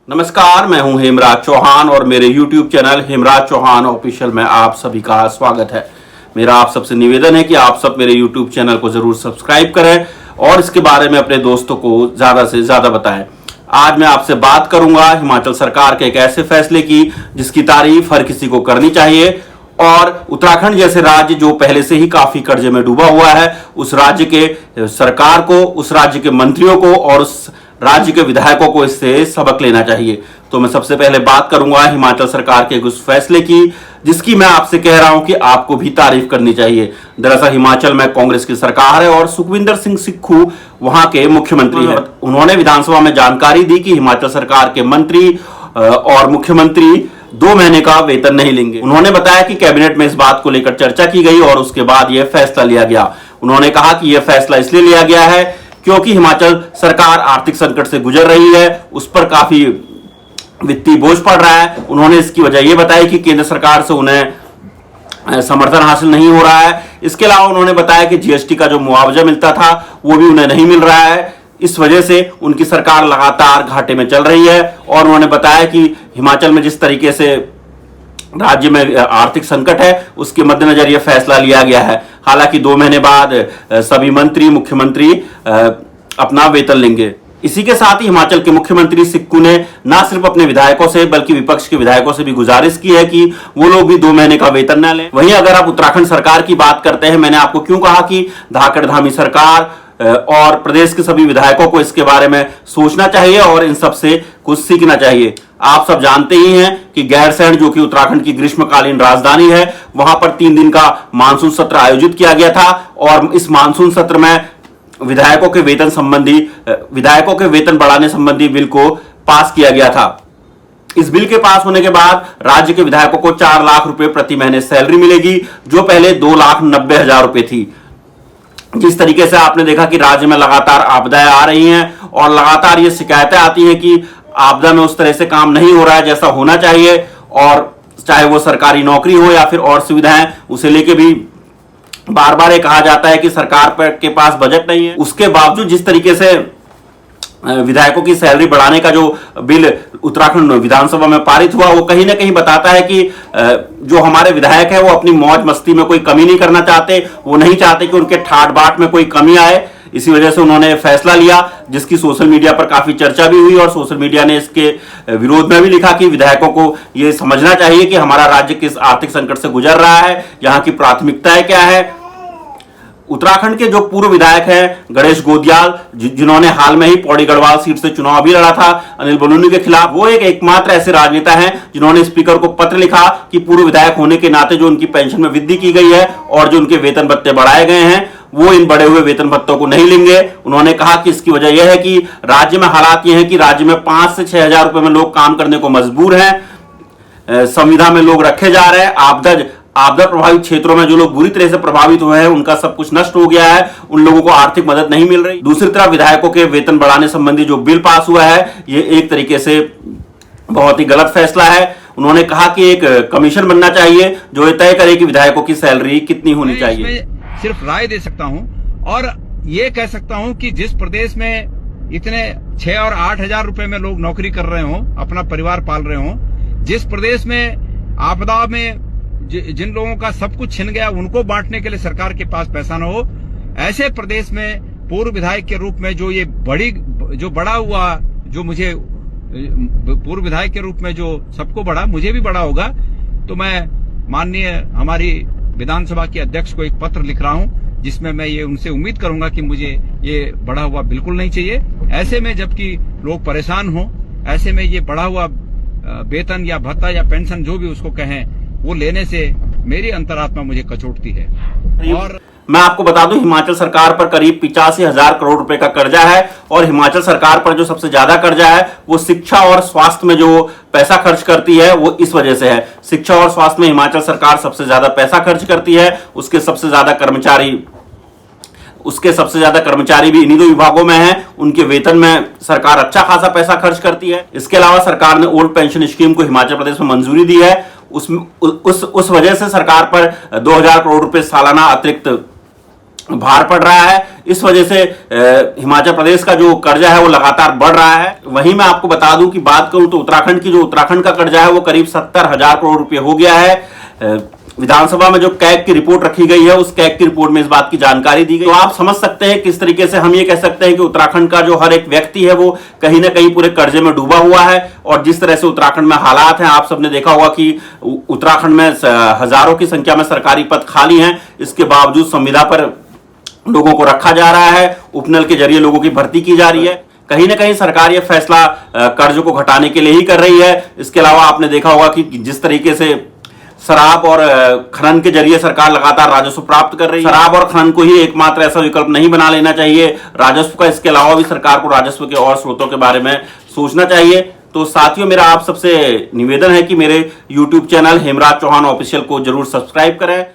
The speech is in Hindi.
नमस्कार, मैं हूं हेमराज चौहान और मेरे YouTube चैनल हेमराज चौहान ऑफिशियल में आप सभी का स्वागत है। मेरा आप सबसे निवेदन है कि आप सब मेरे YouTube चैनल को जरूर सब्सक्राइब करें और इसके बारे में अपने दोस्तों को ज्यादा से ज्यादा बताएं। आज मैं आपसे बात करूंगा हिमाचल सरकार के एक ऐसे फैसले की जिसकी तारीफ हर किसी को करनी चाहिए और उत्तराखंड जैसे राज्य जो पहले से ही काफी कर्जे में डूबा हुआ है, उस राज्य के सरकार को, उस राज्य के मंत्रियों को और उस राज्य के विधायकों को इससे सबक लेना चाहिए। तो मैं सबसे पहले बात करूंगा हिमाचल सरकार के उस फैसले की जिसकी मैं आपसे कह रहा हूं कि आपको भी तारीफ करनी चाहिए। दरअसल हिमाचल में कांग्रेस की सरकार है और सुखविंदर सिंह सुक्खू वहां के मुख्यमंत्री हैं। उन्होंने विधानसभा में जानकारी दी कि हिमाचल सरकार के मंत्री और मुख्यमंत्री 2 महीने का वेतन नहीं लेंगे। उन्होंने बताया कि कैबिनेट में इस बात को लेकर चर्चा की गई और उसके बाद यह फैसला लिया गया। उन्होंने कहा कि यह फैसला इसलिए लिया गया है क्योंकि हिमाचल सरकार आर्थिक संकट से गुजर रही है, उस पर काफी वित्तीय बोझ पड़ रहा है। उन्होंने इसकी वजह यह बताई कि केंद्र सरकार से उन्हें समर्थन हासिल नहीं हो रहा है। इसके अलावा उन्होंने बताया कि जीएसटी का जो मुआवजा मिलता था वो भी उन्हें नहीं मिल रहा है। इस वजह से उनकी सरकार लगातार घाटे में चल रही है और उन्होंने बताया कि हिमाचल में जिस तरीके से राज्य में आर्थिक संकट है उसके मद्देनजर यह फैसला लिया गया है। हालांकि 2 महीने बाद सभी मंत्री, मुख्यमंत्री अपना वेतन लेंगे। इसी के साथ ही हिमाचल के मुख्यमंत्री सिक्कू ने न सिर्फ अपने विधायकों से बल्कि विपक्ष के विधायकों से भी गुजारिश की है कि वो लोग भी 2 महीने का वेतन न लें। वहीं अगर आप उत्तराखंड सरकार की बात करते हैं, मैंने आपको क्यों कहा कि धाकड़-धामी सरकार और प्रदेश के सभी विधायकों को इसके बारे में सोचना चाहिए और इन सब से कुछ सीखना चाहिए। आप सब जानते ही हैं कि गैरसैंण जो कि उत्तराखंड की ग्रीष्मकालीन राजधानी है, वहां पर 3 दिन का मानसून सत्र आयोजित किया गया था और इस मानसून सत्र में विधायकों के वेतन बढ़ाने संबंधी बिल को पास किया गया था। इस बिल के पास होने के बाद राज्य के विधायकों को 4 लाख रुपए प्रति महीने सैलरी मिलेगी, जो पहले 2,90,000 रुपए थी। जिस तरीके से आपने देखा कि राज्य में लगातार आपदाएं आ रही हैं और लगातार ये शिकायतें आती हैं कि आपदा में उस तरह से काम नहीं हो रहा है जैसा होना चाहिए, और चाहे वो सरकारी नौकरी हो या फिर और सुविधाएं, उसे लेके भी बार बार ये कहा जाता है कि सरकार के पास बजट नहीं है। उसके बावजूद जिस तरीके से विधायकों की सैलरी बढ़ाने का जो बिल उत्तराखंड विधानसभा में पारित हुआ, वो कहीं ना कहीं बताता है कि जो हमारे विधायक है वो अपनी मौज मस्ती में कोई कमी नहीं करना चाहते। वो नहीं चाहते कि उनके ठाट बाट में कोई कमी आए। इसी वजह से उन्होंने फैसला लिया जिसकी सोशल मीडिया पर काफी चर्चा भी हुई और सोशल मीडिया ने इसके विरोध में भी लिखा कि विधायकों को यह समझना चाहिए कि हमारा राज्य किस आर्थिक संकट से गुजर रहा है, यहाँ की प्राथमिकताएं क्या है। उत्तराखंड के जो पूर्व विधायक हैं गणेश गोदियाल, जिन्होंने हाल में ही पौड़ी गढ़वाल सीट से चुनाव भी लड़ा था अनिल बलूनी के खिलाफ, वो एकमात्र ऐसे राजनेता हैं जिन्होंने स्पीकर को पत्र लिखा कि पूर्व विधायक होने के नाते जो उनकी पेंशन में वृद्धि की गई है और जो उनके वेतन भत्ते बढ़ाए गए हैं वो इन बढ़े हुए वेतन भत्तों को नहीं लेंगे। उन्होंने कहा कि इसकी वजह यह है कि राज्य में हालात यह है कि राज्य में 5 से 6 हजार रुपए में लोग काम करने को मजबूर हैं। संविदा में लोग रखे जा रहे हैं। आपदा प्रभावित क्षेत्रों में जो लोग बुरी तरह से प्रभावित हुए हैं उनका सब कुछ नष्ट हो गया है, उन लोगों को आर्थिक मदद नहीं मिल रही। दूसरी तरफ विधायकों के वेतन बढ़ाने संबंधी जो बिल पास हुआ है ये एक तरीके से बहुत ही गलत फैसला है। उन्होंने कहा कि एक कमीशन बनना चाहिए जो तय करे कि विधायकों की सैलरी कितनी होनी चाहिए। सिर्फ राय दे सकता हूं और ये कह सकता हूं कि जिस प्रदेश में इतने 6 और 8 हजार रुपए में लोग नौकरी कर रहे हों, अपना परिवार पाल रहे हों, जिस प्रदेश में आपदा में जिन लोगों का सब कुछ छिन गया उनको बांटने के लिए सरकार के पास पैसा न हो, ऐसे प्रदेश में पूर्व विधायक के रूप में जो बड़ा हुआ, जो मुझे पूर्व विधायक के रूप में जो सबको बड़ा, मुझे भी बड़ा होगा, तो मैं माननीय हमारी विधानसभा के अध्यक्ष को एक पत्र लिख रहा हूं जिसमें मैं ये उनसे उम्मीद करूंगा कि मुझे ये बढ़ा हुआ बिल्कुल नहीं चाहिए। ऐसे में जबकि लोग परेशान हों, ऐसे में ये बढ़ा हुआ वेतन या भत्ता या पेंशन जो भी उसको कहें वो लेने से मेरी अंतरात्मा मुझे कचोटती है। और मैं आपको बता दूं हिमाचल सरकार पर करीब 85,000 करोड़ रुपए का कर्जा है और हिमाचल सरकार पर जो सबसे ज्यादा कर्जा है वो शिक्षा और स्वास्थ्य में जो पैसा खर्च करती है वो इस वजह से है। शिक्षा और स्वास्थ्य में हिमाचल सरकार सबसे ज्यादा पैसा खर्च करती है। उसके सबसे ज्यादा कर्मचारी भी इन्हीं 2 विभागों में हैं। उनके वेतन में सरकार अच्छा खासा पैसा खर्च करती है। इसके अलावा सरकार ने ओल्ड पेंशन स्कीम को हिमाचल प्रदेश में मंजूरी दी है। उस वजह से सरकार पर 2,000 करोड़ रुपए सालाना अतिरिक्त भार पड़ रहा है। इस वजह से हिमाचल प्रदेश का जो कर्जा है वो लगातार बढ़ रहा है। वहीं मैं आपको बता दूं कि बात करूं तो उत्तराखंड का कर्जा है वो करीब 70,000 करोड़ रुपए हो गया है। विधानसभा में जो कैग की रिपोर्ट रखी गई है उस कैग की रिपोर्ट में इस बात की जानकारी दी गई। तो आप समझ सकते हैं किस तरीके से हम ये कह सकते हैं कि उत्तराखंड का जो हर एक व्यक्ति है वो कहीं ना कहीं पूरे कर्जे में डूबा हुआ है। और जिस तरह से उत्तराखंड में हालात हैं, आप सबने देखा होगा कि उत्तराखंड में हजारों की संख्या में सरकारी पद खाली हैं, इसके बावजूद संविदा पर लोगों को रखा जा रहा है, उपनल के जरिए लोगों की भर्ती की जा रही है। कहीं ना कहीं सरकार ये फैसला कर्ज को घटाने के लिए ही कर रही है। इसके अलावा आपने देखा होगा कि जिस तरीके से शराब और खनन के जरिए सरकार लगातार राजस्व प्राप्त कर रही है। शराब और खनन को ही एकमात्र ऐसा विकल्प नहीं बना लेना चाहिए राजस्व का, इसके अलावा भी सरकार को राजस्व के और स्रोतों के बारे में सोचना चाहिए। तो साथियों, मेरा आप सबसे निवेदन है कि मेरे YouTube चैनल हेमराज चौहान ऑफिशियल को जरूर सब्सक्राइब करें।